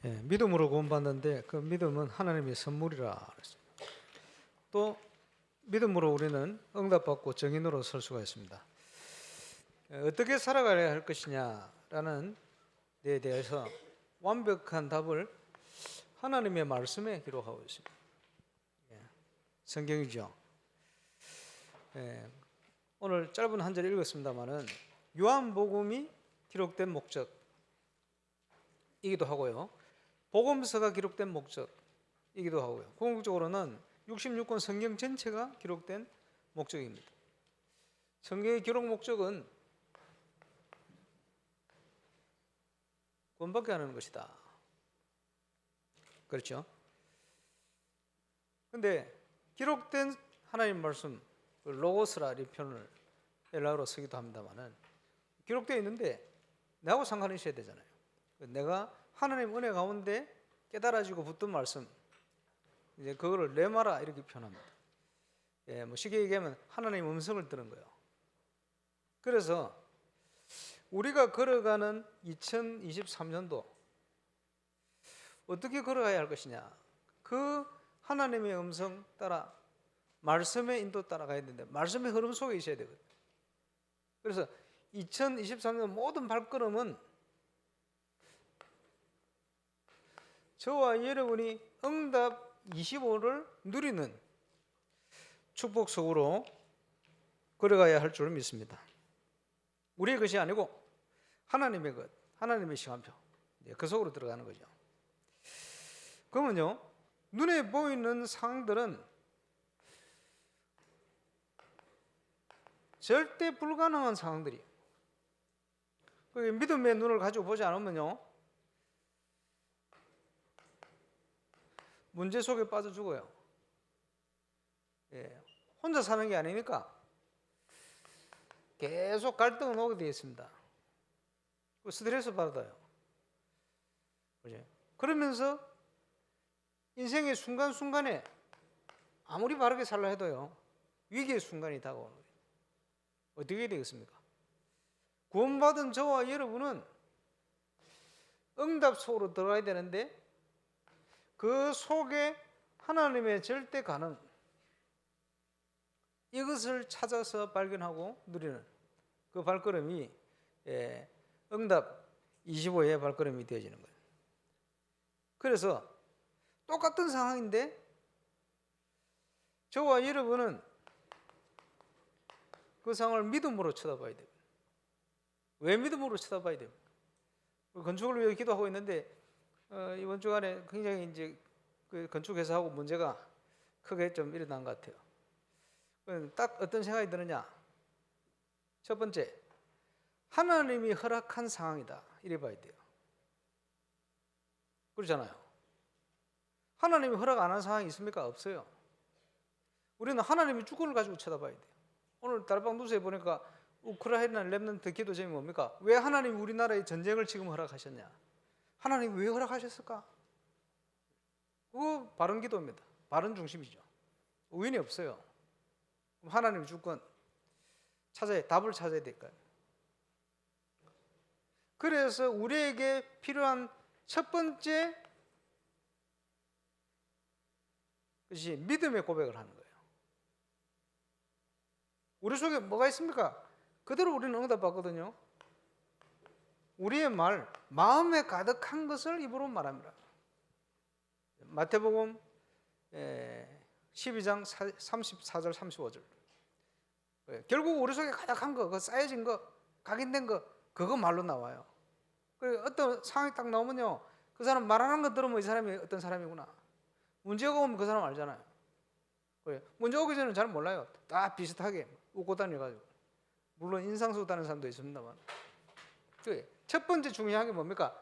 믿음으로 구원받는데 그 믿음은 하나님의 선물이라 그랬습니다. 또 믿음으로 우리는 응답받고 정인으로 설 수가 있습니다. 어떻게 살아가야 할 것이냐라는 데에 대해서 완벽한 답을 하나님의 말씀에 기록하고 있습니다. 성경이죠. 오늘 짧은 한 절 읽었습니다만은 요한복음이 기록된 목적이기도 하고요. 복음서가 기록된 목적이기도 하고요. 궁극적으로는 66권 성경 전체가 기록된 목적입니다. 성경의 기록 목적은 구원받게 하는 것이다. 그렇죠? 근데 기록된 하나님 말씀, 로고스라 이 표현을 헬라어로 쓰기도 합니다만은 기록되어 있는데 나하고 상관이 있어야 되잖아요. 내가 하나님 은혜 가운데 깨달아지고 붙든 말씀, 이제 그거를 레마라 이렇게 표현합니다. 뭐 쉽게 얘기하면 하나님 음성을 들은 거예요. 그래서 우리가 걸어가는 2023년도 어떻게 걸어가야 할 것이냐? 그 하나님의 음성 따라 말씀의 인도 따라 가야 되는데 말씀의 흐름 속에 있어야 되거든요. 그래서 2023년 모든 발걸음은 저와 여러분이 응답 25를 누리는 축복 속으로 걸어가야 할 줄 믿습니다. 우리의 것이 아니고 하나님의 것, 하나님의 시간표, 그 속으로 들어가는 거죠. 그러면요, 눈에 보이는 상황들은 절대 불가능한 상황들이에요. 믿음의 눈을 가지고 보지 않으면요, 문제 속에 빠져 죽어요. 혼자 사는 게 아니니까 계속 갈등은 오게 되어 있습니다. 스트레스 받아요. 그러면서 인생의 순간순간에 아무리 바르게 살라 해도요, 위기의 순간이 다가오는 거예요. 어떻게 되겠습니까? 구원받은 저와 여러분은 응답 속으로 들어가야 되는데 그 속에 하나님의 절대 가능, 이것을 찾아서 발견하고 누리는 그 발걸음이 응답 25의 발걸음이 되어지는 거예요. 그래서 똑같은 상황인데 저와 여러분은 그 상황을 믿음으로 쳐다봐야 됩니다. 왜 믿음으로 쳐다봐야 됩니까? 건축을 위해 기도하고 있는데 이번 주간에 굉장히 이제 그 건축회사하고 문제가 크게 좀 일어난 것 같아요. 딱 어떤 생각이 드느냐? 첫 번째, 하나님이 허락한 상황이다. 이래 봐야 돼요. 그렇잖아요. 하나님이 허락 안 한 상황이 있습니까? 없어요. 우리는 하나님의 주권을 가지고 쳐다봐야 돼요. 오늘 달방 누수에 보니까 우크라이나 렘넌트 기도 제목이 뭡니까? 왜 하나님이 우리나라에 전쟁을 지금 허락하셨냐? 하나님이 왜 허락하셨을까? 그거 바른 기도입니다. 바른 중심이죠. 우연이 없어요. 하나님의 주권 답을 찾아야 될까요? 그래서 우리에게 필요한 첫 번째 것이 믿음의 고백을 하는 거예요. 우리 속에 뭐가 있습니까? 그대로 우리는 응답받거든요. 우리의 마음에 가득한 것을 입으로 말합니다. 마태복음 12장 34절 35절. 결국 우리 속에 가득한 거, 그 쌓여진 거, 각인된 거, 그거 말로 나와요. 그리고 어떤 상황이 딱 나오면요, 그 사람 말하는 거 들으면 이 사람이 어떤 사람이구나. 문제가 오면 그 사람 알잖아요. 문제 오기 전에는 잘 몰라요. 다 비슷하게 웃고 다녀가지고. 물론 인상 쓰고 다니는 사람도 있습니다만. 첫 번째 중요한 게 뭡니까?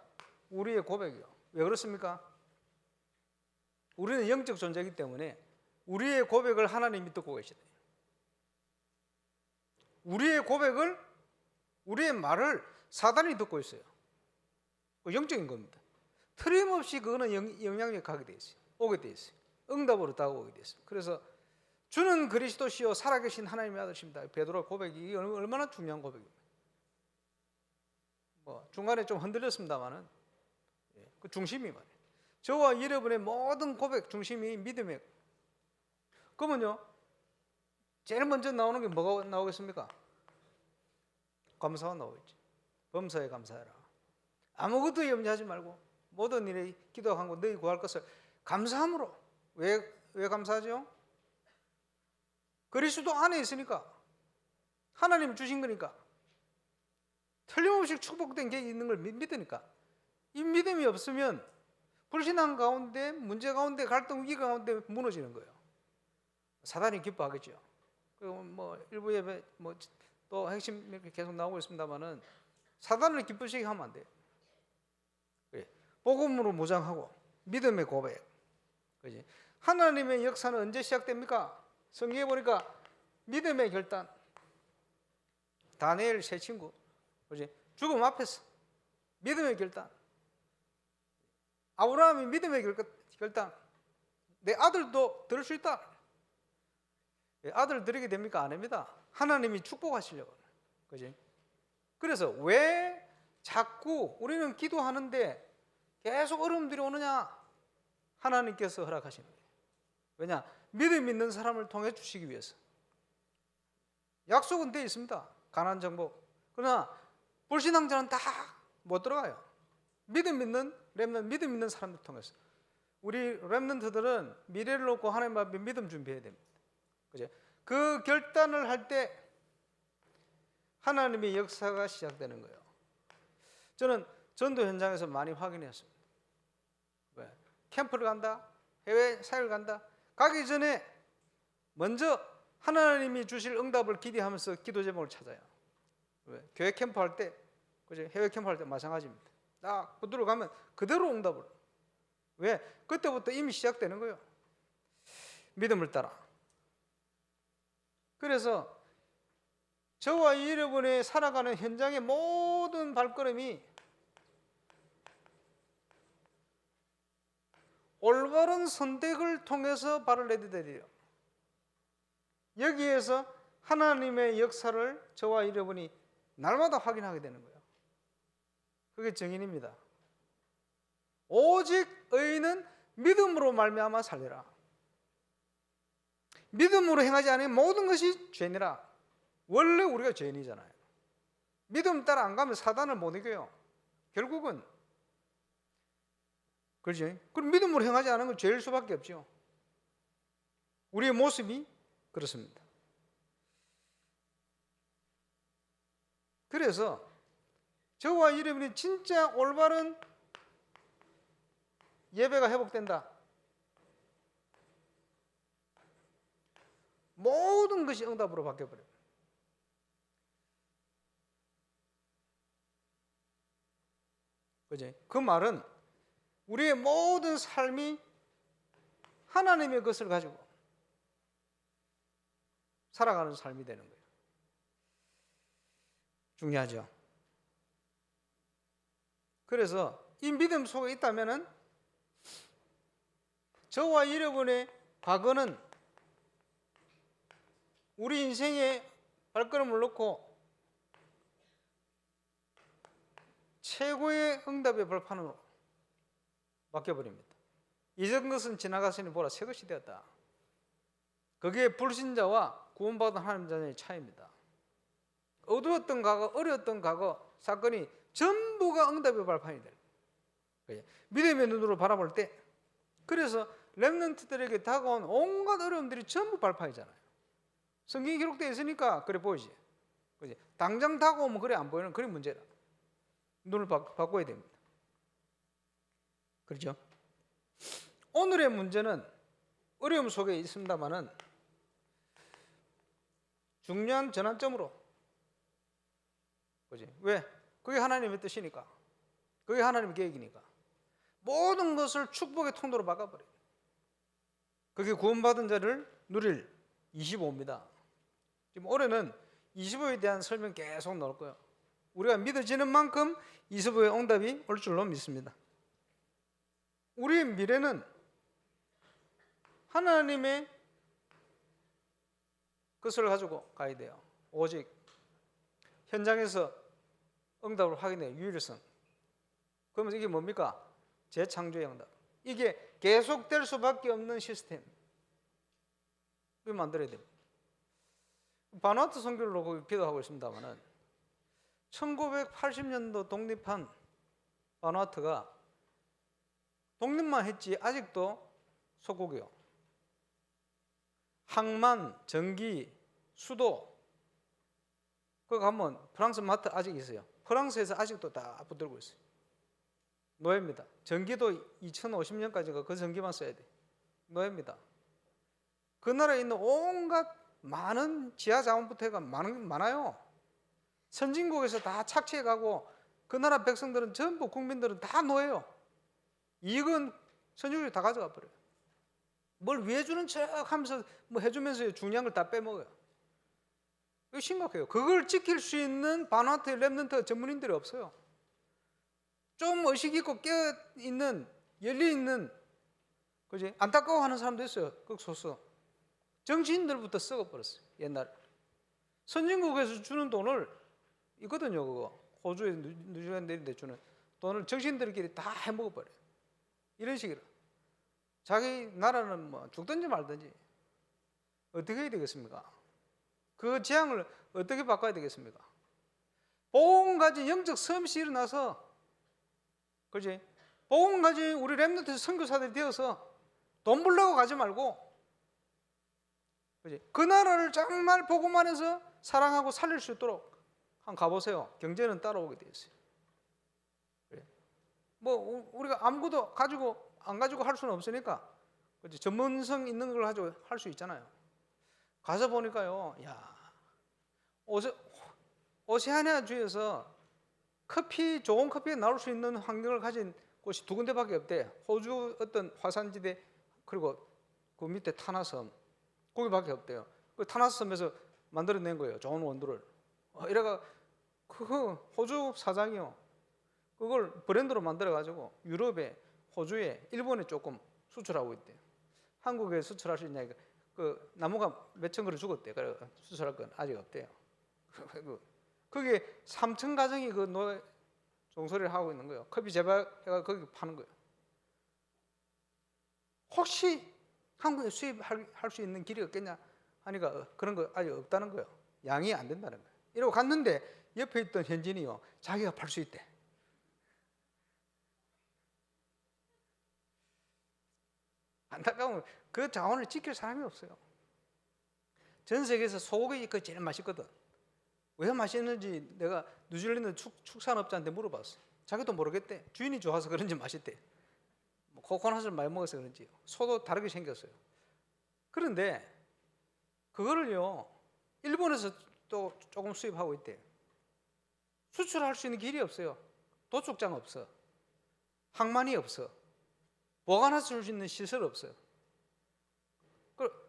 우리의 고백이요. 왜 그렇습니까? 우리는 영적 존재이기 때문에 우리의 고백을 하나님이 듣고 계시대요. 우리의 고백을, 우리의 말을 사단이 듣고 있어요. 영적인 겁니다. 틀림없이 그거는 영향력 하게 돼 있어요. 오게 돼 있어요. 응답으로 다가오게 돼 있어요. 그래서 주는 그리스도시요 살아계신 하나님의 아들이십니다. 베드로 고백이 얼마나 중요한 고백입니다. 중간에 좀 흔들렸습니다만은 그 중심이 말이에요. 저와 여러분의 모든 고백 중심이 믿음이에요. 그러면요, 제일 먼저 나오는 게 뭐가 나오겠습니까? 감사가 나오겠지. 범사에 감사해라. 아무것도 염려하지 말고 모든 일에 기도하고 너희 구할 것을 감사함으로. 왜 감사하죠? 그리스도 안에 있으니까, 하나님 주신 거니까, 틀림없이 축복된 게 있는 걸 믿으니까. 이 믿음이 없으면 불신앙 가운데, 문제 가운데, 갈등 위기 가운데 무너지는 거예요. 사단이 기뻐하겠죠. 그리고 일부 예배 또 핵심 이렇게 계속 나오고 있습니다만은 사단을 기쁘시게 하면 안 돼요. 복음으로 무장하고 믿음의 고백. 그지? 하나님의 역사는 언제 시작됩니까? 성경에 보니까 믿음의 결단. 다니엘 세 친구, 그지? 죽음 앞에서 믿음의 결단. 아브라함이 믿음의 결단. 내 아들도 들을 수 있다. 아들 드리게 됩니까? 안 됩니다. 하나님이 축복하시려고. 그지? 그래서 왜 자꾸 우리는 기도하는데 계속 어려움들이 오느냐? 하나님께서 허락하시는 거예요. 왜냐? 믿음 있는 사람을 통해 주시기 위해서. 약속은 되어 있습니다. 가나안 정복. 그러나 불신앙자는 다 못 들어가요. 믿음 있는 사람들 통해서. 우리 렘넌트들은 미래를 놓고 하나님 앞에 믿음 준비해야 됩니다. 그죠? 그 결단을 할 때 하나님의 역사가 시작되는 거예요. 저는 전도 현장에서 많이 확인했습니다. 왜? 캠프를 간다, 해외 사역을 간다. 가기 전에 먼저 하나님이 주실 응답을 기대하면서 기도 제목을 찾아요. 왜? 교회 캠프 할 때, 그죠? 해외 캠프 할 때 마찬가지입니다. 딱 그대로 가면 그대로 응답을. 왜? 그때부터 이미 시작되는 거예요. 믿음을 따라. 그래서 저와 여러분의 살아가는 현장의 모든 발걸음이 올바른 선택을 통해서 발을 내딛어야 돼요. 여기에서 하나님의 역사를 저와 여러분이 날마다 확인하게 되는 거예요. 그게 정인입니다. 오직 의인은 믿음으로 말미암아 살리라. 믿음으로 행하지 않으면 모든 것이 죄니라. 원래 우리가 죄인이잖아요. 믿음 따라 안 가면 사단을 못 이겨요. 결국은. 그렇지? 그럼 믿음으로 행하지 않은 건 죄일 수밖에 없죠. 우리의 모습이 그렇습니다. 그래서 저와 여러분이 진짜 올바른 예배가 회복된다. 모든 것이 응답으로 바뀌어버려요. 그지? 그 말은 우리의 모든 삶이 하나님의 것을 가지고 살아가는 삶이 되는 거예요. 중요하죠. 그래서 이 믿음 속에 있다면은 저와 여러분의 과거는 우리 인생의 발걸음을 놓고 최고의 응답의 벌판으로 바뀌어버립니다. 이전 것은 지나갔으니 보라 새 것이 되었다. 그게 불신자와 구원받은 하나님 자녀의 차이입니다. 어두웠던 과거, 어려웠던 과거 사건이 전부가 응답의 발판이 돼요. 믿음의 눈으로 바라볼 때, 그래서 렘넌트들에게 다가온 온갖 어려움들이 전부 발판이잖아요. 성경이 기록되어 있으니까 그래 보이지. 그지? 당장 다가오면 그래 안 보이는 그게 문제다. 눈을 바꿔야 됩니다. 그렇죠? 오늘의 문제는 어려움 속에 있습니다만은 중요한 전환점으로. 그지? 왜? 그게 하나님의 뜻이니까. 그게 하나님의 계획이니까. 모든 것을 축복의 통로로 바꿔버려요. 그게 구원받은 자를 누릴 25입니다. 지금 올해는 25에 대한 설명 계속 나올 거예요. 우리가 믿어지는 만큼 25의 응답이 올 줄로 믿습니다. 우리의 미래는 하나님의 것을 가지고 가야 돼요. 오직 현장에서 응답을 확인해요. 유일성. 그러면 이게 뭡니까? 재창조의 응답. 이게 계속될 수밖에 없는 시스템. 이거 만들어야 됩니다. 바누아투 선교로 거기 기도하고 있습니다만은 1980년도 독립한 바누아투가 독립만 했지 아직도 속국이요. 항만, 전기, 수도. 거기 가면 프랑스 마트 아직 있어요. 프랑스에서 아직도 다 붙들고 있어요. 노예입니다. 전기도 2050년까지가 그 전기만 써야 돼. 노예입니다. 그 나라에 있는 온갖 많은 지하 자원부터 해가 많아요. 선진국에서 다 착취해 가고 그 나라 백성들은 전부 국민들은 다 노예요. 이익은 선진국이 다 가져가 버려요. 뭘 위해 주는 척 하면서 뭐 해주면서 중요한 걸 다 빼먹어요. 이거 심각해요. 그걸 지킬 수 있는 바누아투 랩런트 전문인들이 없어요. 좀 의식 있고 깨어 있는, 열려 있는, 그지? 안타까워하는 사람도 있어요. 극소수. 정치인들부터 썩어버렸어요. 옛날에. 선진국에서 주는 돈을 있거든요. 그거 호주에 뉴질랜드에 주는 돈을 정치인들끼리 다 해먹어버려요. 이런 식으로. 자기 나라는 뭐 죽든지 말든지 어떻게 해야 되겠습니까? 그 재앙을 어떻게 바꿔야 되겠습니까? 복음 가진 영적 섬시 일어나서, 그렇지? 복음 가진 우리 렘넌트 선교사들이 되어서 돈 벌려고 가지 말고, 그렇지? 그 나라를 정말 복음 안에서 사랑하고 살릴 수 있도록 한번 가보세요. 경제는 따라오게 되어 있어요. 그래. 뭐 우리가 아무것도 가지고 안 가지고 할 수는 없으니까, 그렇지? 전문성 있는 걸 가지고 할 수 있잖아요. 가서 보니까요, 야, 오세아니아 주에서 커피, 좋은 커피가 나올 수 있는 환경을 가진 곳이 두 군데밖에 없대. 호주 어떤 화산지대, 그리고 그 밑에 타나섬, 거기밖에 없대요. 그 타나섬에서 만들어낸 거예요. 좋은 원두를. 이래가 그 호주 사장이요, 그걸 브랜드로 만들어가지고 유럽에, 호주에, 일본에 조금 수출하고 있대요. 한국에 수출할 수 있냐? 그 나무가 몇천 그루 죽었대. 그래 수출할 건 아직 없대요. 그게 3천 가정이 그 노예 종소리를 하고 있는 거예요. 커피 재배해가 거기 파는 거예요. 혹시 한국에 수입할 수 있는 길이 없겠냐 하니까 그런 거 아직 없다는 거예요. 양이 안 된다는 거예요. 이러고 갔는데 옆에 있던 현진이요, 자기가 팔 수 있대. 안타까우면 그 자원을 지킬 사람이 없어요. 전 세계에서 소고기 그 제일 맛있거든. 왜 맛있는지 내가 뉴질랜드 축산업자한테 물어봤어. 자기도 모르겠대. 주인이 좋아서 그런지 맛있대. 뭐 코코넛을 많이 먹어서 그런지. 소도 다르게 생겼어요. 그런데 그거를요, 일본에서 또 조금 수입하고 있대. 수출할 수 있는 길이 없어요. 도축장 없어. 항만이 없어. 보관할 수 있는 시설 없어요.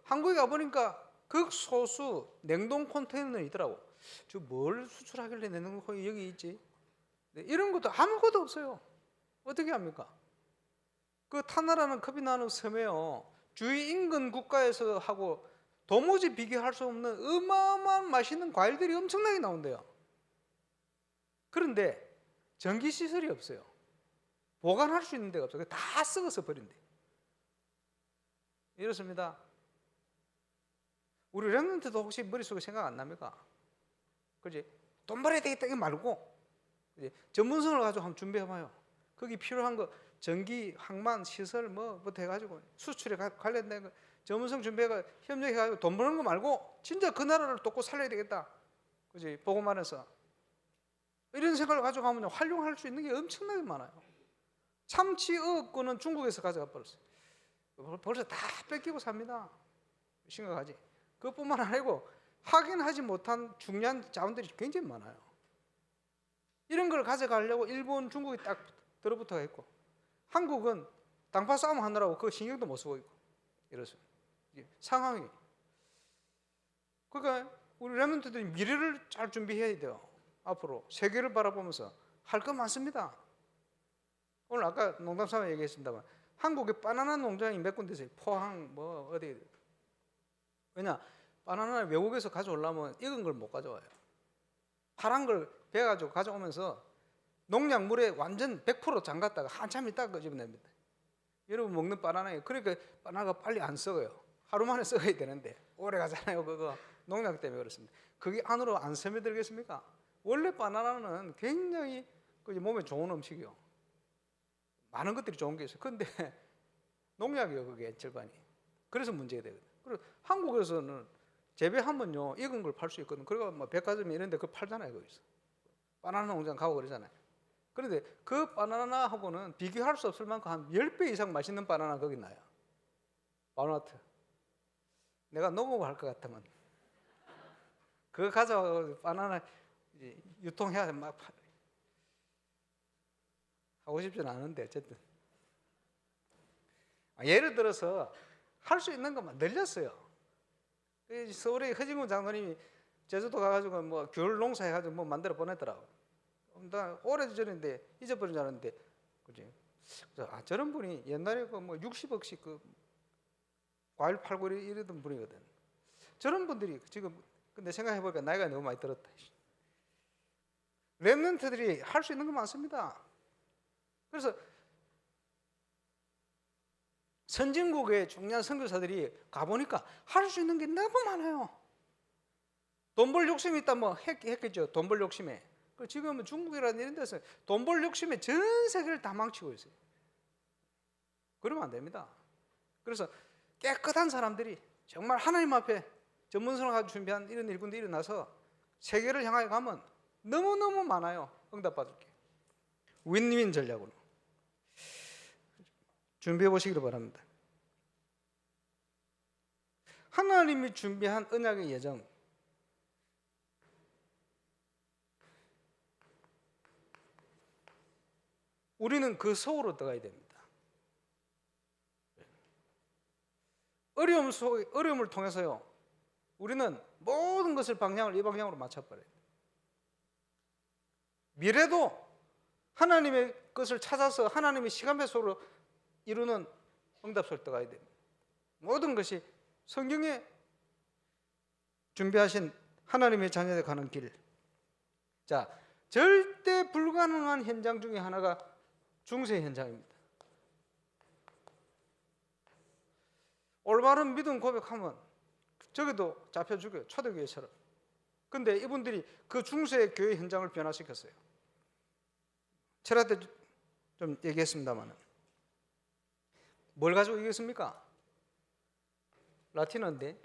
한국에 가보니까 극소수 냉동 컨테이너는 있더라고. 저 뭘 수출하길래 냉동 컨테이너 여기 있지? 이런 것도 아무것도 없어요. 어떻게 합니까? 그 타나라는 겁이 나는 섬에요, 주위 인근 국가에서 하고 도무지 비교할 수 없는 어마어마한 맛있는 과일들이 엄청나게 나온대요. 그런데 전기 시설이 없어요. 보관할 수 있는 데가 없어요. 다 썩어서 버린대. 이렇습니다. 우리 렘넌트도 혹시 머릿속에 생각 안 납니까? 그지? 돈 벌어야 되겠다 이거 말고, 그지? 전문성을 가지고 한번 준비해봐요. 거기 필요한 거 전기, 항만, 시설 뭐부터 해가지고 수출에 관련된 거 전문성 준비해가 협력해가지고 돈 버는 거 말고 진짜 그 나라를 돕고 살려야 되겠다. 그지? 보고만해서 이런 생각을 가지고 가면 활용할 수 있는 게 엄청나게 많아요. 참치 어업권은 중국에서 가져가 버렸어요. 벌써 다 뺏기고 삽니다. 심각하지. 그것뿐만 아니고 확인하지 못한 중요한 자원들이 굉장히 많아요. 이런 걸 가져가려고 일본, 중국이 딱 들어붙어 있고, 한국은 당파 싸움 하느라고 그 신경도 못 쓰고 있고 이렇습니다. 상황이. 그러니까 우리 렘넌트들이 미래를 잘 준비해야 돼요. 앞으로 세계를 바라보면서 할 거 많습니다. 오늘 아까 농담삼아 얘기했습니다만 한국에 바나나 농장이 몇 군데 있어요. 포항 뭐 어디. 왜냐? 바나나를 외국에서 가져오려면 익은 걸 못 가져와요. 파란 걸 베가지고 가져오면서 농약물에 완전 100% 잠갔다가 한참 있다가 끄집어냅니다. 여러분 먹는 바나나에 그러니까 바나나가 빨리 안 썩어요. 하루 만에 썩어야 되는데 오래 가잖아요. 그거 농약 때문에 그렇습니다. 그게 안으로 안 스며들겠습니까? 원래 바나나는 굉장히 몸에 좋은 음식이요. 많은 것들이 좋은 게 있어요. 그런데 농약이요, 그게 절반이. 그래서 문제가 되거든요. 그리고 한국에서는 재배하면요 익은 걸 팔 수 있거든. 그리고 뭐 백화점 이런 데 그걸 팔잖아요. 거기서 바나나 농장 가고 그러잖아요. 그런데 그 바나나하고는 비교할 수 없을 만큼 한 10배 이상 맛있는 바나나 거기 나요. 바나나트. 내가 농업 할 것 같으면 그거 가져와서 바나나 유통해야 막 하고 싶진 않은데 어쨌든 예를 들어서 할 수 있는 것만 늘렸어요. 서울의 허진구 장로님이 제주도 가가지고 뭐 귤 농사 해가지고 뭐 만들어 보냈더라고. 나 오래전인데 잊어버린 줄 알았는데, 그지? 저런 분이 옛날에 그 뭐 60억씩 그 과일 팔고 이러던 분이거든. 저런 분들이 지금 근데 생각해보니까 나이가 너무 많이 들었다. 랩런트들이 할 수 있는 거 많습니다. 그래서 선진국의 중요한 선교사들이 가보니까 할 수 있는 게 너무 많아요. 돈 벌 욕심이 있다 뭐 했겠죠. 돈 벌 욕심에. 지금은 중국이라는 이런 데서 돈 벌 욕심에 전 세계를 다 망치고 있어요. 그러면 안 됩니다. 그래서 깨끗한 사람들이 정말 하나님 앞에 전문성을 가지고 준비한 이런 일꾼들이 일어나서 세계를 향하여 가면 너무너무 많아요. 응답받을 게. 윈윈 전략으로 준비해 보시기를 바랍니다. 하나님이 준비한 언약의 예정, 우리는 그 속으로 들어가야 됩니다. 어려움을 통해서요, 우리는 모든 것을 방향을 이 방향으로 맞춰버려요. 미래도 하나님의 것을 찾아서 하나님의 시간표 속으로 이루는 응답 속으로 들어가야 됩니다. 모든 것이 성경에 준비하신 하나님의 자녀에 가는 길. 자, 절대 불가능한 현장 중에 하나가 중세 현장입니다. 올바른 믿음 고백하면 저기도 잡혀 죽여요. 초대교회처럼. 근데 이분들이 그 중세 교회 현장을 변화시켰어요. 철학 때 좀 얘기했습니다만 뭘 가지고 이겼습니까? 라틴어인데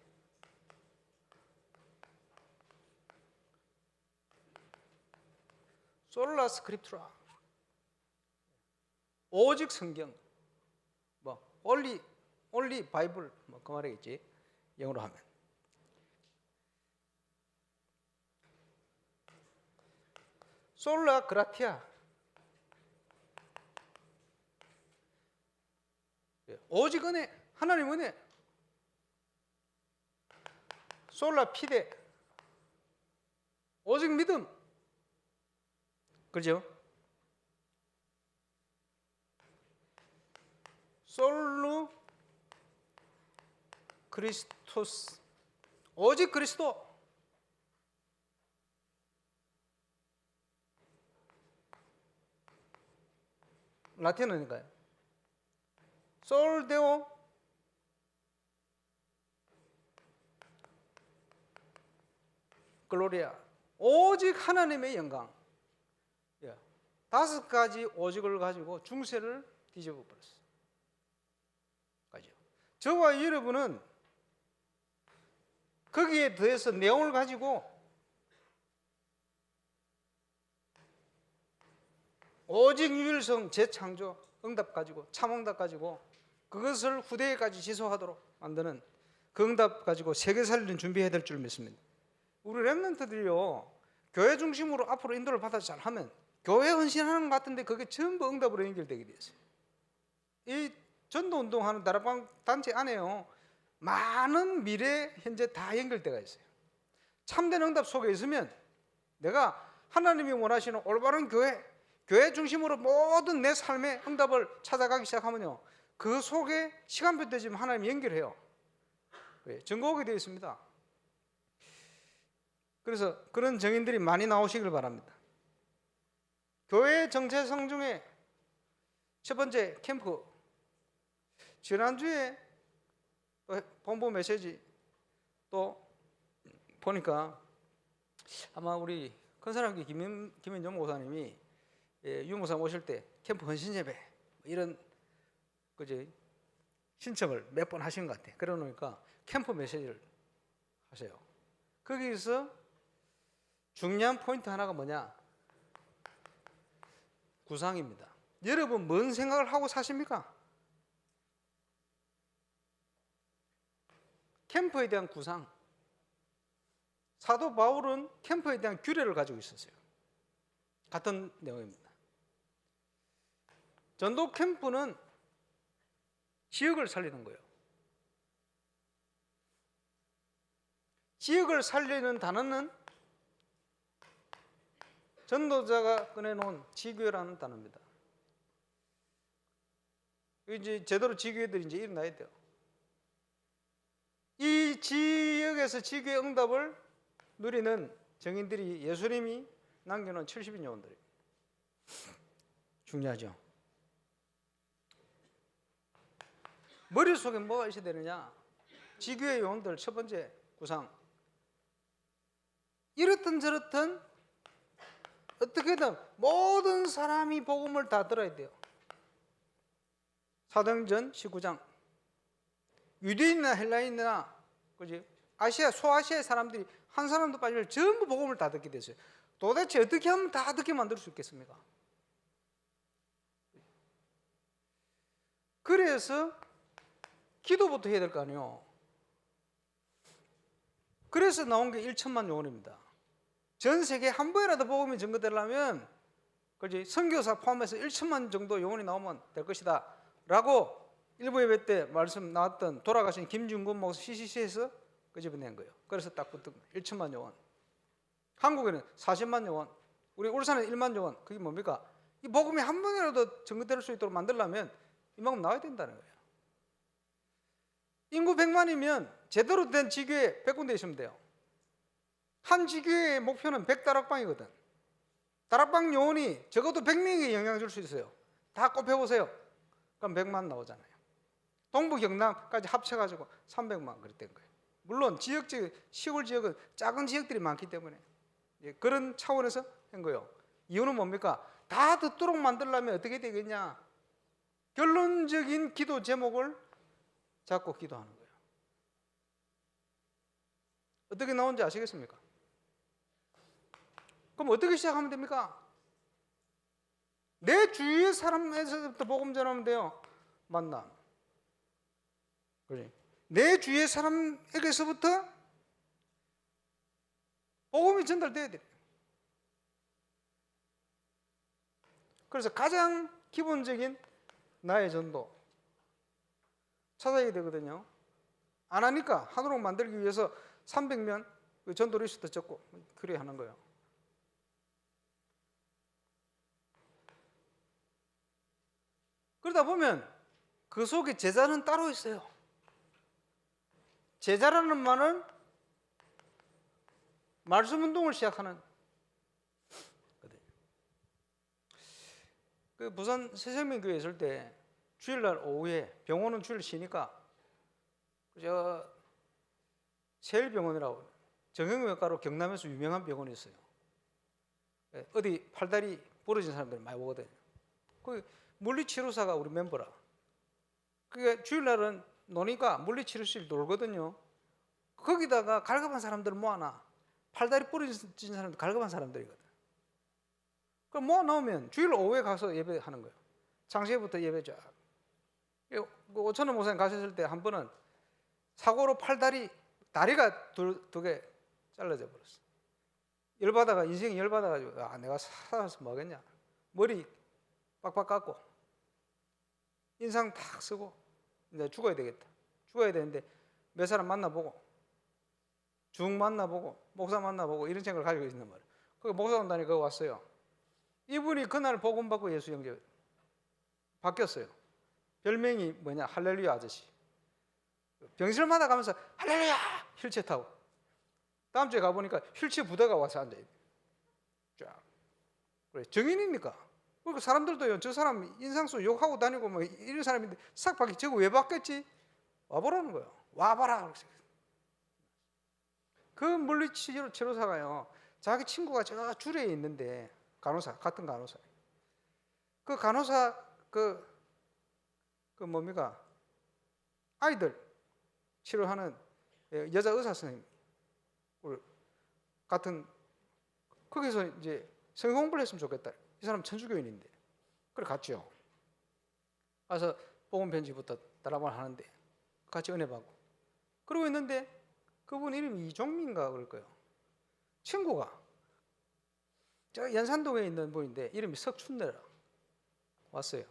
솔라 스크립투라, 오직 성경, 뭐 only 바이블, 뭐 그 말이겠지 영어로 하면. 솔라 그라티아, 오직 은혜, 하나님 은혜. 솔라 피데, 오직 믿음. 그죠? 솔루 크리스토스, 오직 그리스도. 라틴어니까요. 솔데오 글로리아, 오직 하나님의 영광. 5가지 오직을 가지고 중세를 뒤집어 버렸어요. 저와 여러분은 거기에 더해서 내용을 가지고 오직 유일성 재창조 응답 가지고 참응답 가지고 그것을 후대에까지 지속하도록 만드는 그 응답 가지고 세계 살리는 준비해야 될 줄 믿습니다. 우리 렘넌트들이요, 교회 중심으로 앞으로 인도를 받아서 잘하면 교회 헌신하는 것 같은데 그게 전부 응답으로 연결되게 되어 있어요. 이 전도운동하는 다락방 단체 안에요, 많은 미래 현재 다 연결되어 있어요. 참된 응답 속에 있으면 내가 하나님이 원하시는 올바른 교회 중심으로 모든 내 삶의 응답을 찾아가기 시작하면요, 그 속에 시간표 되지면 하나님이 연결해요. 증거하게 되어 있습니다. 그래서 그런 증인들이 많이 나오시길 바랍니다. 교회 정체성 중에 첫 번째 캠프. 지난주에 또 본부 메시지 또 보니까 아마 우리 큰사랑교 김인정 목사님이 유목사 모실 때 캠프 헌신 예배 이런 그지 신청을 몇 번 하신 것 같아. 그러 놓으니까 캠프 메시지를 하세요. 거기서 중요한 포인트 하나가 뭐냐? 구상입니다. 여러분 뭔 생각을 하고 사십니까? 캠프에 대한 구상. 사도 바울은 캠프에 대한 규례를 가지고 있었어요. 같은 내용입니다. 전도 캠프는 지역을 살리는 거예요. 지역을 살리는 단어는 전도자가 꺼내놓은 지교회라는 단어입니다. 이제 제대로 지교회들이 이제 일어나야 돼요. 이 지역에서 지교회 응답을 누리는 정인들이 예수님이 남겨놓은 70인 요원들이에요. 중요하죠. 머릿속에 뭐가 있어야 되느냐? 지교회 요원들 첫 번째 구상. 이렇든 저렇든 어떻게든 모든 사람이 복음을 다 들어야 돼요. 사도행전 19장. 유대인이나 헬라인이나 그지? 아시아 소아시아의 사람들이 한 사람도 빠지면 전부 복음을 다 듣게 됐어요. 도대체 어떻게 하면 다 듣게 만들 수 있겠습니까? 그래서 기도부터 해야 될 거 아니에요. 그래서 나온 게 1천만 요원입니다. 전 세계 한 번이라도 복음이 전거되려면 그지? 선교사 포함해서 1천만 정도 요원이 나오면 될 것이다 라고 일부 예배 때 말씀 나왔던 돌아가신 김준근 목사 CCC에서 끄집어낸 거예요. 그래서 딱 붙은 1천만 요원. 한국에는 40만 요원, 우리 울산에 1만 요원. 그게 뭡니까? 이 복음이 한 번이라도 전거될 수 있도록 만들려면 이만큼 나와야 된다는 거예요. 인구 100만이면 제대로 된 지교회 100군데 있으면 돼요. 한 지교회의 목표는 100다락방이거든. 다락방 요원이 적어도 100명에게 영향을 줄 수 있어요. 다 곱해보세요. 그럼 100만 나오잖아요. 동부 경남까지 합쳐가지고 300만 그랬던 거예요. 물론 시골 지역은 작은 지역들이 많기 때문에 그런 차원에서 한 거예요. 이유는 뭡니까? 다 듣도록 만들려면 어떻게 되겠냐? 결론적인 기도 제목을 잡고 기도하는 거예요. 어떻게 나오는지 아시겠습니까? 그럼 어떻게 시작하면 됩니까? 내 주위의 사람에서부터 복음 전하면 돼요. 만남. 그래. 내 주위의 사람에게서부터 복음이 전달돼야 돼요. 그래서 가장 기본적인 나의 전도 찾아야 되거든요. 안 하니까 하도록 만들기 위해서 300명 전도 리스트 적고 그래 하는 거예요. 그러다 보면 그 속에 제자는 따로 있어요. 제자라는 말은 말씀 운동을 시작하는. 그 부산 새생명교회 있을 때 주일날 오후에 병원은 주일 쉬니까 저 세일병원이라고 정형외과로 경남에서 유명한 병원이 있어요. 어디 팔다리 부러진 사람들 많이 오거든요. 그 물리치료사가 우리 멤버라. 그게 주일날은 노니까 물리치료실 놀거든요. 거기다가 갈급한 사람들을 모아놔. 팔다리 부러진 사람들 갈급한 사람들이거든. 그럼 모아놓으면 주일 오후에 가서 예배하는 거예요. 장시에부터 예배 쫙. 5천원 목사님 가셨을 때 한 번은 사고로 다리가 두 개 잘라져 버렸어. 열받아가 인생이 열받아가지고 내가 살아서 뭐 하겠냐. 머리 빡빡 깎고 인상 탁 쓰고 이제 죽어야 되겠다. 죽어야 되는데 몇 사람 만나보고 중 만나보고 목사 만나보고 이런 생각을 가지고 있는 말이에요. 거기 목사 온다니까 거기 왔어요. 이분이 그날 복음 받고 예수 영접 바뀌었어요. 별명이 뭐냐? 할렐루야 아저씨. 병실마다 가면서 할렐루야 휠체어 타고 다음 주에 가보니까 휠체어 부대가 와서 앉아있어요. 쫙. 그래, 정인이니까. 그러니까 사람들도요, 저 사람 인상수 욕하고 다니고 뭐 이런 사람인데 싹 바뀌, 저거 왜 바뀌었지? 와보라는 거예요. 와봐라. 그 물리치료사가요, 자기 친구가 저 줄에 있는데, 간호사, 같은 간호사. 그 간호사, 뭡니까? 아이들 치료하는 여자 의사 선생님. 같은, 거기서 이제 성경 공부를 했으면 좋겠다. 이 사람 천주교인인데. 그래, 갔죠. 가서 복음 편지부터 따라만 하는데, 같이 은혜 받고. 그러고 있는데, 그분 이름이 이종민가 그럴 거예요. 친구가 저 연산동에 있는 분인데 이름이 석춘래라 왔어요.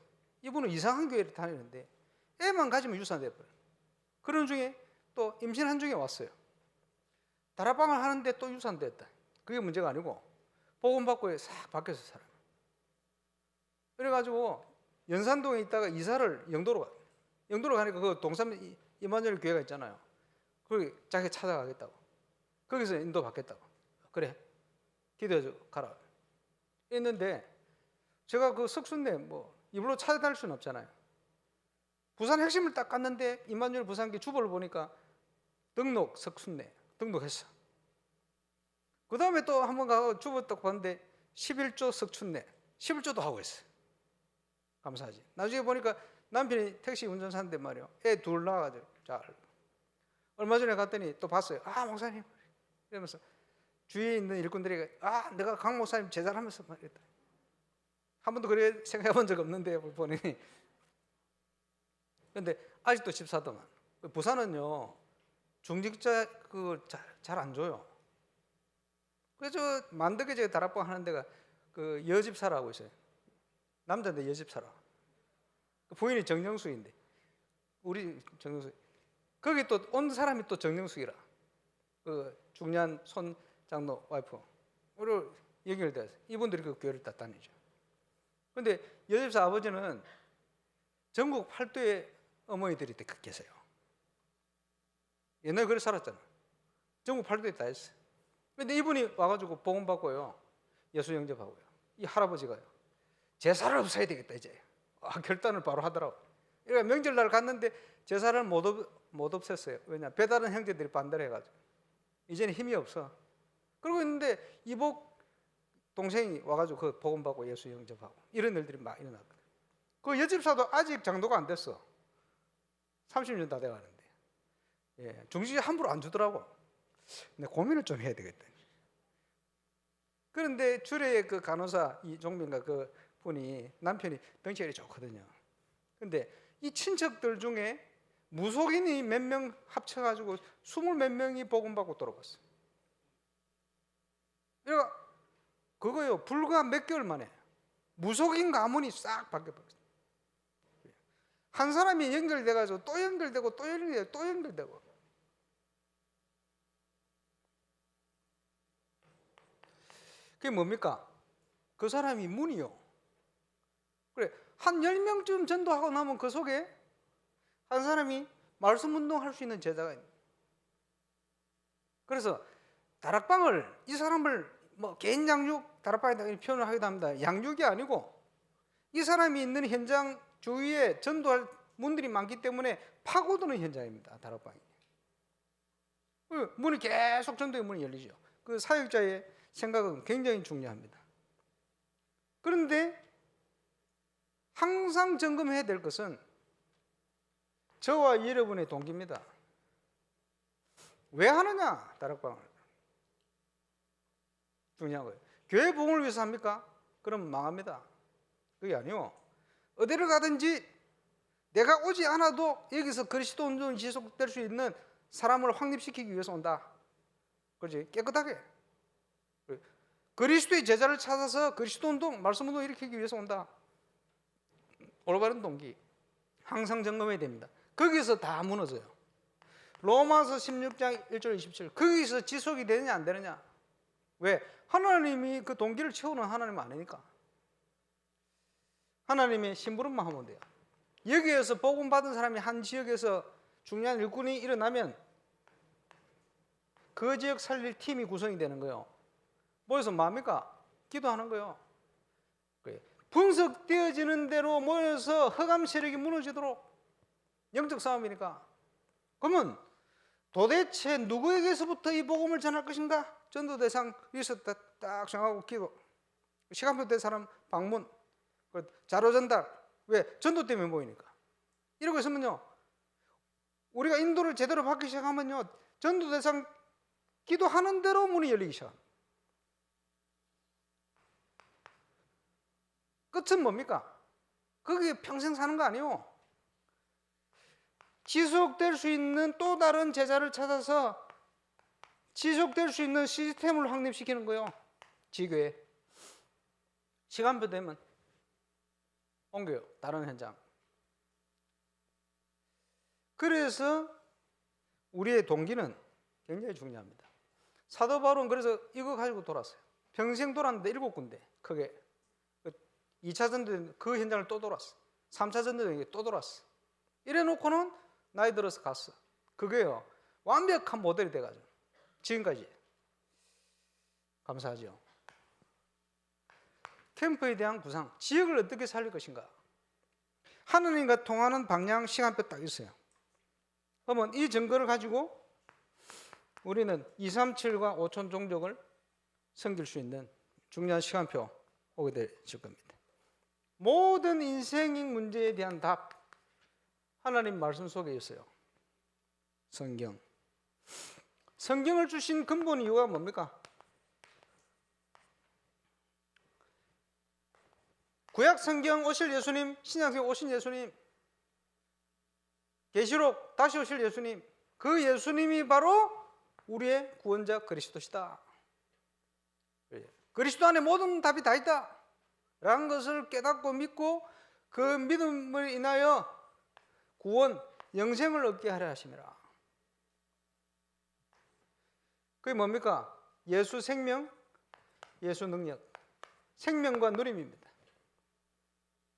이분은 이상한 교회를 다니는데 애만 가지면 유산돼버려요. 그런 중에 또 임신한 중에 왔어요. 다락방을 하는데 또 유산됐다. 그게 문제가 아니고 복음 받고 싹 바뀌어서 살아요. 그래가지고 연산동에 있다가 이사를 영도로 가요. 영도로 가니까 그 동산 이만열 교회가 있잖아요. 거기 자기 찾아가겠다고. 거기서 인도 받겠다고. 그래, 기도해줘 가라. 했는데 제가 그 석순대 뭐 입으로 찾아다닐 수는 없잖아요. 부산 핵심을 딱 갔는데 임마누엘 부산기 주보를 보니까 등록 석순대 등록했어. 그 다음에 또 한 번 가고 주보 딱 봤는데 11조 석춘내 11조도 하고 있어요. 감사하지. 나중에 보니까 남편이 택시 운전사인데 말이요, 애 둘 낳아가지고 잘. 얼마 전에 갔더니 또 봤어요. 아, 목사님 이러면서 주위에 있는 일꾼들이 아, 내가 강 목사님 제자라면서 말했다. 한 번도 그래 생각해 본 적 없는데 보니. 근데 아직도 집사더만. 부산은요 중직자 잘 안 줘요. 그래서 만덕에 제가 다락방 하는 데가 그 여집사라고 있어요. 남자인데 여집사라. 부인이 정영숙인데 우리 정영숙. 거기 또 온 사람이 또 정영숙이라. 그 중년 손 장로 와이프. 우리 연결돼서 이분들이 그 교회를 다 다니죠. 근데 여집사 아버지는 전국 8도의 어머니들이 다 계세요. 옛날에 그래 살았잖아. 전국 8도에 다 했어요. 근데 이분이 와가지고 복음 받고요, 예수 영접하고요. 이 할아버지가요, 제사를 없애야 되겠다 이제. 결단을 바로 하더라고. 그러니까 명절날 갔는데 제사를 못 없앴어요. 왜냐, 배다른 형제들이 반대를 해가지고 이제는 힘이 없어. 그러고 있는데 이복 동생이 와가지고 그 복음 받고 예수 영접하고 이런 일들이 막 일어났거든. 그 여집사도 아직 장도가 안 됐어. 30년 다 돼가는데, 예, 중지 함부로 안 주더라고. 근데 고민을 좀 해야 되겠다. 그런데 주례의 그 간호사 이종민가 그 분이 남편이 병치열이 좋거든요. 근데 이 친척들 중에 무속인이 몇 명 합쳐가지고 20몇 명이 복음 받고 돌아갔어. 그러니까 그거요, 불과 몇 개월 만에 무속인 가문이 싹 바뀌어버렸어요. 한 사람이 연결돼가지고 또 연결되고 또 연결되고 또 연결되고. 그게 뭡니까? 그 사람이 문이요. 그래, 한 10명쯤 전도하고 나면 그 속에 한 사람이 말씀 운동할 수 있는 제자가 있는. 그래서 다락방을, 이 사람을 뭐 개인 양육 다락방에다 표현을 하기도 합니다. 양육이 아니고 이 사람이 있는 현장 주위에 전도할 문들이 많기 때문에 파고드는 현장입니다. 다락방이. 문이 계속 전도의 문이 열리죠. 그 사역자의 생각은 굉장히 중요합니다. 그런데 항상 점검해야 될 것은 저와 여러분의 동기입니다. 왜 하느냐, 다락방을. 중요한 거예요. 교회 부흥을 위해서 합니까? 그럼 망합니다. 그게 아니고 어디를 가든지 내가 오지 않아도 여기서 그리스도 운동이 지속될 수 있는 사람을 확립시키기 위해서 온다. 그렇지? 깨끗하게. 그리스도의 제자를 찾아서 그리스도 운동, 말씀 운동 일으키기 위해서 온다. 올바른 동기. 항상 점검해야 됩니다. 거기서 다 무너져요. 로마서 16장 1절 27. 거기서 지속이 되느냐 안 되느냐. 왜? 하나님이 그 동기를 채우는 하나님은 아니니까. 하나님의 심부름만 하면 돼요. 여기에서 복음 받은 사람이 한 지역에서 중요한 일꾼이 일어나면 그 지역 살릴 팀이 구성이 되는 거예요. 뭐해서 뭡니까? 기도하는 거예요. 분석되어지는 대로 모여서 흑암 세력이 무너지도록 영적 싸움이니까. 그러면 도대체 누구에게서부터 이 복음을 전할 것인가? 전도 대상 위에서 딱 정하고 기도, 시간표 된 사람 방문, 자료 전달. 왜? 전도 때문에 모이니까. 이러고 있으면요, 우리가 인도를 제대로 받기 시작하면요, 전도 대상 기도하는 대로 문이 열리기 시작합니다. 끝은 뭡니까? 거기에 평생 사는 거 아니에요. 지속될 수 있는 또 다른 제자를 찾아서 지속될 수 있는 시스템을 확립시키는 거예요. 지교에. 시간표 되면 옮겨요. 다른 현장. 그래서 우리의 동기는 굉장히 중요합니다. 사도 바울은 그래서 이거 가지고 돌았어요. 평생 돌았는데 7군데 크게. 2차 전도에 그 현장을 또 돌았어. 3차 전도에 또 돌았어. 이래 놓고는 나이 들어서 갔어. 그게요, 완벽한 모델이 돼가지고 지금까지. 감사하죠. 캠프에 대한 구상, 지역을 어떻게 살릴 것인가. 하느님과 통하는 방향, 시간표 딱 있어요. 그러면 이 증거를 가지고 우리는 237과 5천 종족을 섬길 수 있는 중요한 시간표 오게 되실 겁니다. 모든 인생의 문제에 대한 답, 하나님 말씀 속에 있어요. 성경. 성경을 주신 근본 이유가 뭡니까? 구약 성경 오실 예수님, 신약성경 오신 예수님, 계시록 다시 오실 예수님, 그 예수님이 바로 우리의 구원자 그리스도시다. 그리스도 안에 모든 답이 다 있다 라는 것을 깨닫고 믿고 그 믿음을 인하여 구원, 영생을 얻게 하려 하심이라. 그게 뭡니까? 예수 생명, 예수 능력, 생명과 누림입니다.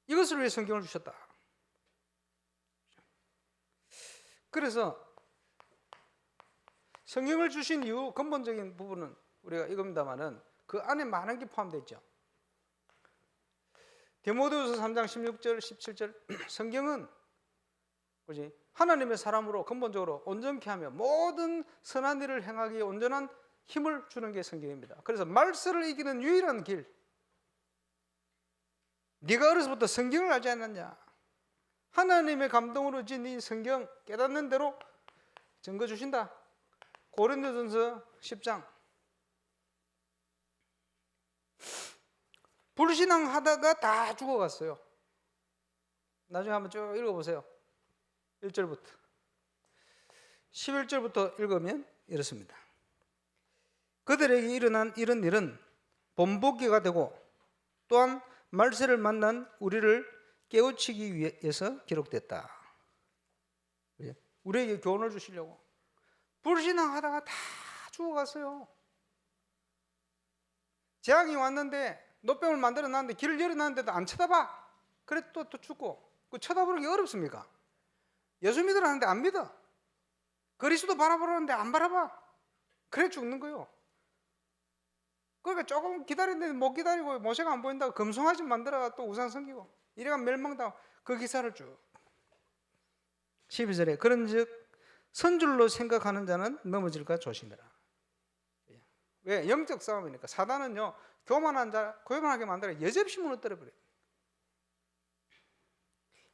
이것을 위해 성경을 주셨다. 그래서 성경을 주신 이유 근본적인 부분은 우리가 이겁니다만은 그 안에 많은 게 포함되어 있죠. 디모데후서 3장 16절, 17절 성경은 그지? 하나님의 사람으로 근본적으로 온전케 하며 모든 선한 일을 행하기에 온전한 힘을 주는 게 성경입니다. 그래서 말세를 이기는 유일한 길. 네가 어려서부터 성경을 알지 않았냐? 하나님의 감동으로 진 이 성경 깨닫는 대로 증거 주신다. 고린도전서 10장. 불신앙하다가 다 죽어갔어요. 나중에 한번 쭉 읽어보세요. 1절부터 11절부터 읽으면 이렇습니다. 그들에게 일어난 이런 일은 본보기가 되고 또한 말세를 만난 우리를 깨우치기 위해서 기록됐다. 우리에게 교훈을 주시려고. 불신앙하다가 다 죽어갔어요. 재앙이 왔는데 노병을 만들어놨는데 길을 열어놨는데도 안 쳐다봐. 그래 또 죽고. 그 쳐다보는 게 어렵습니까? 예수 믿으라는데 안 믿어. 그리스도 바라보라는데 안 바라봐. 그래 죽는 거예요. 그러니까 조금 기다리는데 못 기다리고 모세가 안 보인다고 금송아지 만들어가 또 우상 섬기고 이래가 멸망당하고 그 기사를 쭉. 12절에 그런즉 선줄로 생각하는 자는 넘어질까 조심해라. 왜? 영적 싸움이니까. 사단은요 교만하게 만들어 여접시 무너뜨려버려요.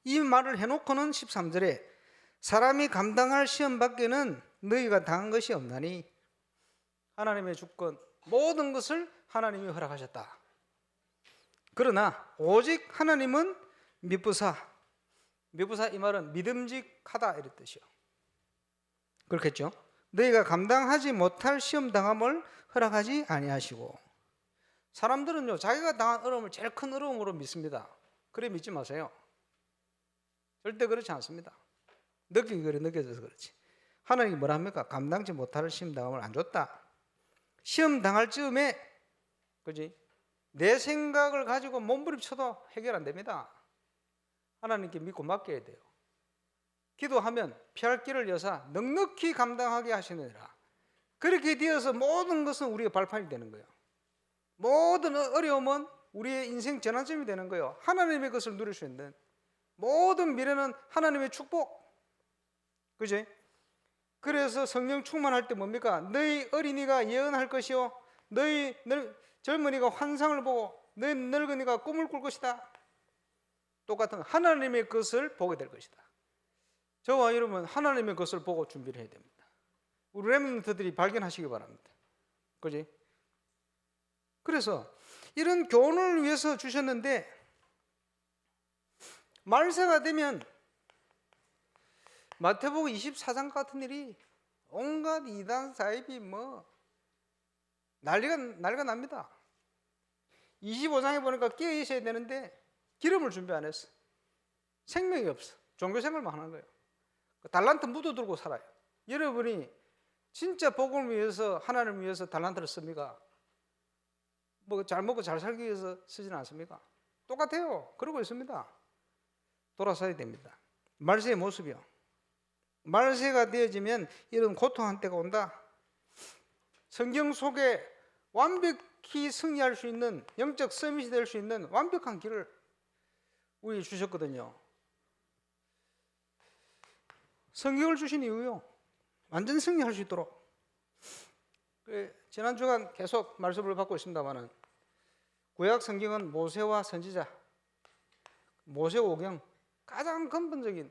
이 말을 해놓고는 13절에 사람이 감당할 시험 밖에는 너희가 당한 것이 없나니 하나님의 주권 모든 것을 하나님이 허락하셨다. 그러나 오직 하나님은 미쁘사 이 말은 믿음직하다 이런 뜻이요. 그렇겠죠. 너희가 감당하지 못할 시험 당함을 허락하지 아니하시고. 사람들은요 자기가 당한 어려움을 제일 큰 어려움으로 믿습니다. 그래 믿지 마세요. 절대 그렇지 않습니다. 느껴져서 그렇지. 하나님이 뭐라 합니까? 감당치 못할 시험 당함을 안 줬다. 시험 당할 즈음에 그지? 내 생각을 가지고 몸부림쳐도 해결 안 됩니다. 하나님께 믿고 맡겨야 돼요. 기도하면 피할 길을 여사 넉넉히 감당하게 하시느니라. 그렇게 되어서 모든 것은 우리가 발판이 되는 거예요. 모든 어려움은 우리의 인생 전환점이 되는 거예요. 하나님의 것을 누릴 수 있는 모든 미래는 하나님의 축복. 그지? 그래서 성령 충만할 때 뭡니까? 너희 어린이가 예언할 것이요 너희 젊은이가 환상을 보고 너희 늙은이가 꿈을 꿀 것이다. 똑같은 하나님의 것을 보게 될 것이다. 저와 여러분 하나님의 것을 보고 준비를 해야 됩니다. 우리 렘넌트들이 발견하시기 바랍니다. 그지? 그래서 이런 교훈을 위해서 주셨는데 말세가 되면 마태복음 24장 같은 일이 온갖 이단 사입이 뭐 난리가 납니다. 25장에 보니까 깨어 있어야 되는데 기름을 준비 안 했어. 생명이 없어. 종교 생활만 하는 거예요. 달란트 묻어두고 살아요. 여러분이 진짜 복음을 위해서 하나님을 위해서 달란트를 씁니까? 뭐 잘 먹고 잘 살기 위해서 쓰지는 않습니까? 똑같아요. 그러고 있습니다. 돌아서야 됩니다. 말세의 모습이요. 말세가 되어지면 이런 고통한 때가 온다. 성경 속에 완벽히 승리할 수 있는 영적 서밋이 될 수 있는 완벽한 길을 우리 주셨거든요. 성경을 주신 이유요. 완전 승리할 수 있도록. 지난 주간 계속 말씀을 받고 있습니다만은 구약 성경은 모세와 선지자, 모세오경 가장 근본적인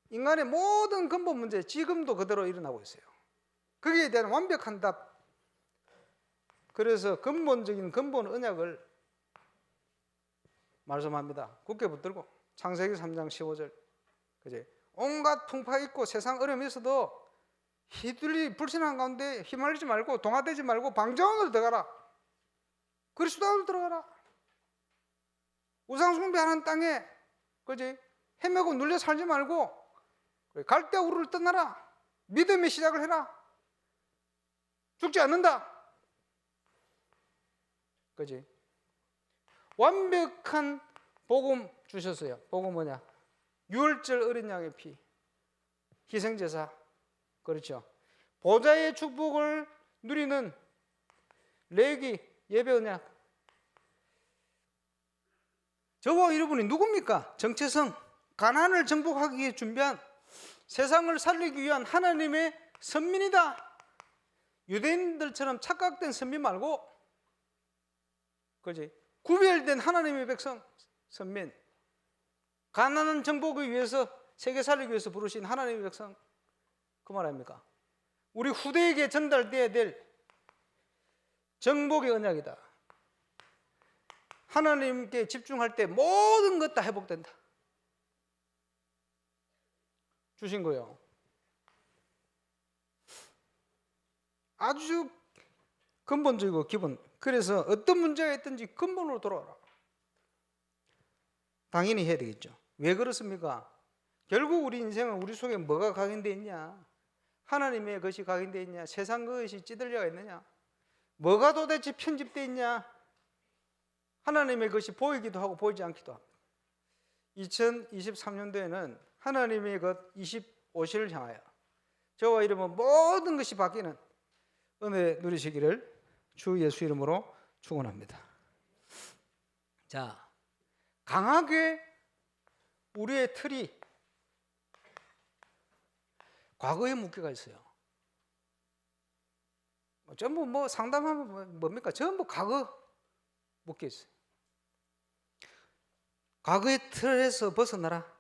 인간의 모든 근본 문제 지금도 그대로 일어나고 있어요. 거기에 대한 완벽한 답. 그래서 근본적인 근본 언약을 말씀합니다. 굳게 붙들고 창세기 3장 15절. 그제 온갖 풍파 있고 세상 어려움이 있어도 휘둘리 불신한 가운데 휘말리지 말고 동화되지 말고 방정으로 들어가라. 그리스도 안으로 들어가라. 우상 숭배하는 땅에 그지 헤매고 눌려 살지 말고 갈대우르를 떠나라. 믿음의 시작을 해라. 죽지 않는다. 그지? 완벽한 복음 주셨어요. 복음 뭐냐? 유월절 어린 양의 피, 희생제사. 그렇죠? 보좌의 축복을 누리는 레기 예배 언약. 저와 여러분이 누굽니까? 정체성, 가나안을 정복하기 위해 준비한 세상을 살리기 위한 하나님의 선민이다. 유대인들처럼 착각된 선민 말고, 그지? 구별된 하나님의 백성, 선민. 가나안 정복을 위해서 세계 살리기 위해서 부르신 하나님의 백성. 그 말 아닙니까? 우리 후대에게 전달돼야 될 정복의 언약이다. 하나님께 집중할 때 모든 것 다 회복된다. 주신 거예요. 아주 근본적이고 기본. 그래서 어떤 문제가 있든지 근본으로 돌아와라. 당연히 해야 되겠죠. 왜 그렇습니까? 결국 우리 인생은 우리 속에 뭐가 각인되어 있냐? 하나님의 것이 각인되어 있냐? 세상 것이 찌들려가 있느냐? 뭐가 도대체 편집되어 있냐? 하나님의 것이 보이기도 하고 보이지 않기도 합니다. 2023년도에는 하나님의 것 25시를 향하여 저와 이름은 모든 것이 바뀌는 은혜 누리시기를 주 예수 이름으로 축원합니다. 자, 강하게 우리의 틀이 과거에 묶여가 있어요. 전부 뭐 상담하면 뭡니까? 전부 과거 묶여 있어요. 과거의 틀에서 벗어나라.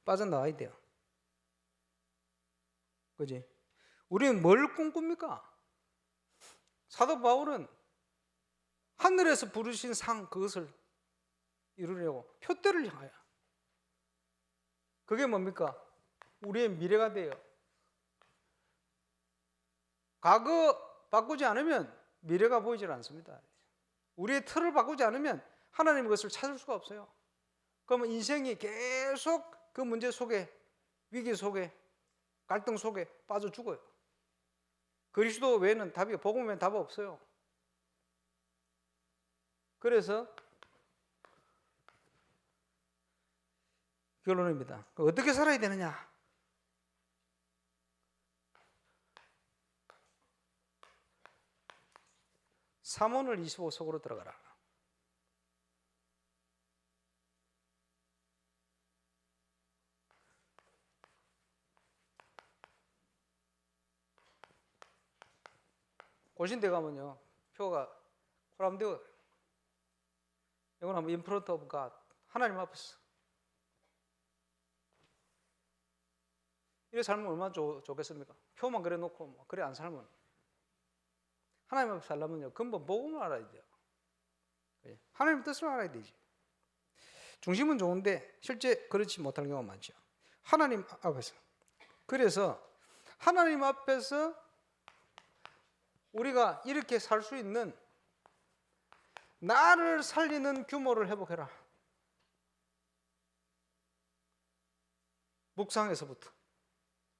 빠져나와야 돼요. 그지? 우리는 뭘 꿈꿉니까? 사도 바울은 하늘에서 부르신 상 그것을 이루려고 표대를 향하여. 그게 뭡니까? 우리의 미래가 돼요. 과거 바꾸지 않으면 미래가 보이질 않습니다. 우리의 틀을 바꾸지 않으면 하나님의 것을 찾을 수가 없어요. 그러면 인생이 계속 그 문제 속에, 위기 속에, 갈등 속에 빠져 죽어요. 그리스도 외에는 답이, 복음 외에는 답이 없어요. 그래서 결론입니다. 어떻게 살아야 되느냐? 3원을 25 속으로 들어가라. 고신대 가면요, 표가 코람되어. 이건 한번 in front of God, 하나님 앞에서. 이래 살면 얼마나 좋겠습니까? 표만 그래 놓고 뭐 그래 안 살면, 하나님 앞에 살려면요 근본 복음을 알아야 돼요. 하나님 뜻을 알아야 되지. 중심은 좋은데 실제 그렇지 못할 경우가 많죠. 하나님 앞에서. 그래서 하나님 앞에서 우리가 이렇게 살 수 있는, 나를 살리는 규모를 회복해라. 묵상에서부터.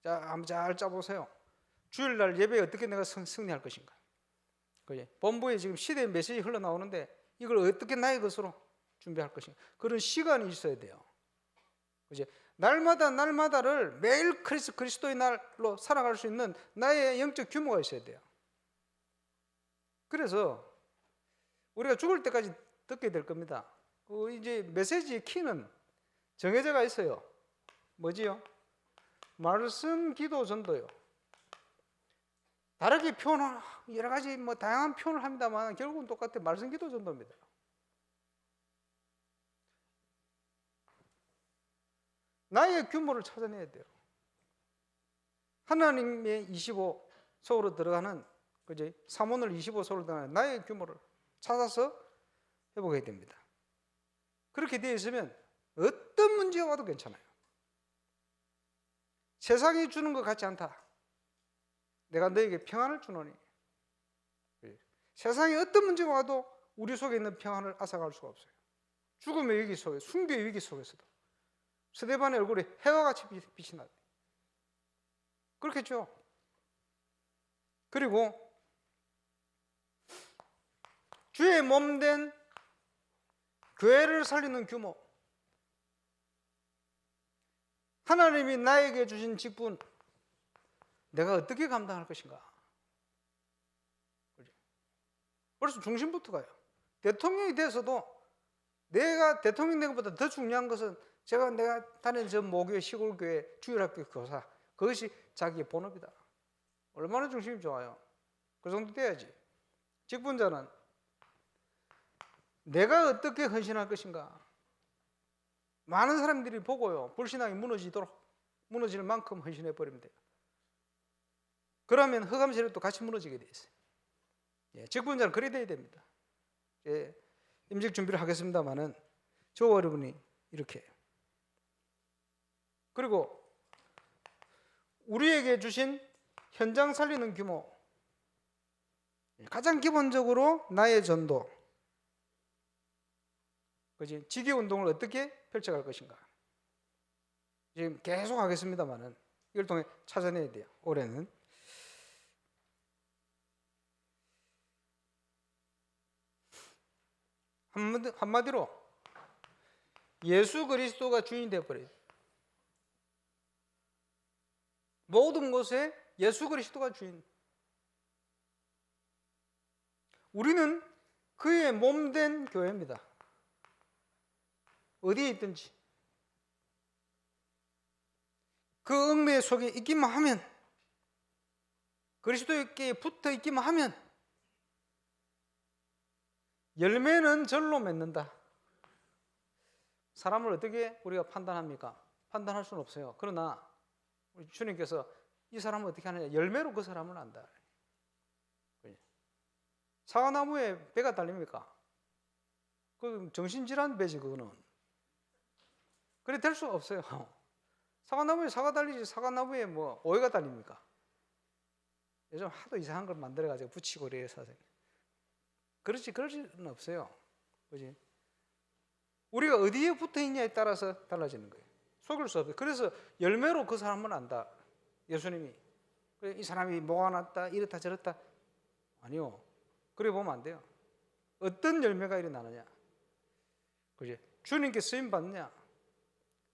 자, 한번 잘 짜보세요. 주일날 예배에 어떻게 내가 승리할 것인가. 본부에 지금 시대의 메시지 흘러나오는데 이걸 어떻게 나의 것으로 준비할 것인가. 그런 시간이 있어야 돼요. 날마다를 매일 그리스도의 날로 살아갈 수 있는 나의 영적 규모가 있어야 돼요. 그래서 우리가 죽을 때까지 듣게 될 겁니다. 이제 메시지의 키는 정해져가 있어요. 뭐지요? 말씀, 기도, 전도요. 다르게 표현을, 여러 가지 다양한 표현을 합니다만 결국은 똑같아. 말씀, 기도, 전도입니다. 나의 규모를 찾아내야 돼요. 하나님의 25 속으로 들어가는, 그지? 3원을 25 속으로 들어가는 나의 규모를 찾아서 회복해야 됩니다. 그렇게 되어 있으면 어떤 문제가 와도 괜찮아요. 세상이 주는 것 같지 않다. 내가 너에게 평안을 주노니. 세상에 어떤 문제가 와도 우리 속에 있는 평안을 앗아갈 수가 없어요. 죽음의 위기 속에, 숭배의 위기 속에서도 스데반의 얼굴에 해와 같이 빛이 나요. 그렇겠죠. 그리고 주의 몸된 교회를 살리는 규모, 하나님이 나에게 주신 직분, 내가 어떻게 감당할 것인가. 벌써 중심부터 가요. 대통령이 돼서도 내가 대통령 된 것보다 더 중요한 것은 내가 다니는 저 모교회, 시골교회, 주일학교 교사, 그것이 자기의 본업이다. 얼마나 중심이 좋아요. 그 정도 돼야지. 직분자는 내가 어떻게 헌신할 것인가. 많은 사람들이 보고요, 불신앙이 무너질 만큼 헌신해 버리면 돼요. 그러면 흑암세력도 같이 무너지게 돼 있어요. 직분자는 그래 돼야 됩니다. 임직 준비를 하겠습니다만은 저와 여러분이 이렇게. 그리고 우리에게 주신 현장 살리는 규모, 가장 기본적으로 나의 전도, 그지? 지기 운동을 어떻게 펼쳐갈 것인가. 지금 계속 하겠습니다만은 이걸 통해 찾아내야 돼요. 올해는 한마디로 예수 그리스도가 주인이 되어버려요. 모든 곳에 예수 그리스도가 주인. 우리는 그의 몸된 교회입니다. 어디에 있든지 그 얽매 속에 있기만 하면, 그리스도께 붙어 있기만 하면 열매는 절로 맺는다. 사람을 어떻게 우리가 판단합니까? 판단할 수는 없어요. 그러나 우리 주님께서 이 사람을 어떻게 하느냐, 열매로 그 사람을 안다. 사과나무에 배가 달립니까? 그 정신질환 배지, 그거는. 그래 될 수가 없어요. 사과나무에 사과 달리지, 사과나무에 오이가 달립니까? 요즘 하도 이상한 걸 만들어가지고 붙이고 그래서 그럴 수는 없어요. 그지? 우리가 어디에 붙어 있냐에 따라서 달라지는 거예요. 속일 수 없어요. 그래서 열매로 그 사람은 안다. 예수님이. 이 사람이 뭐가 났다, 이렇다 저렇다. 아니요. 그래 보면 안 돼요. 어떤 열매가 일어나느냐. 그지? 주님께 쓰임 받느냐,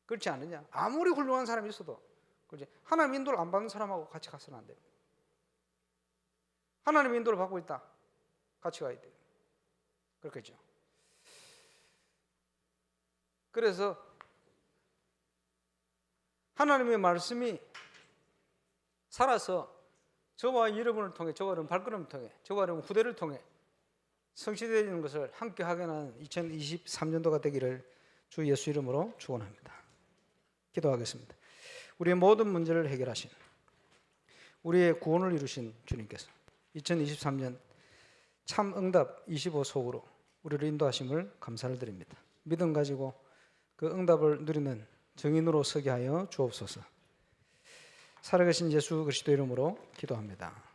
그렇지 않느냐. 아무리 훌륭한 사람이 있어도, 그지? 하나님 인도를 안 받는 사람하고 같이 가서는 안 돼요. 하나님 인도를 받고 있다. 같이 가야 돼요. 그렇겠죠. 그래서 하나님의 말씀이 살아서 저와 여러분을 통해, 저와 여러분 발걸음을 통해, 저와 여러분 후대를 통해 성취되는 것을 함께 하게 하는 2023년도가 되기를 주 예수 이름으로 축원합니다. 기도하겠습니다. 우리의 모든 문제를 해결하신, 우리의 구원을 이루신 주님께서 2023년 참 응답 25속으로 우리를 인도하심을 감사를 드립니다. 믿음 가지고 그 응답을 누리는 증인으로 서게 하여 주옵소서. 살아계신 예수 그리스도 이름으로 기도합니다.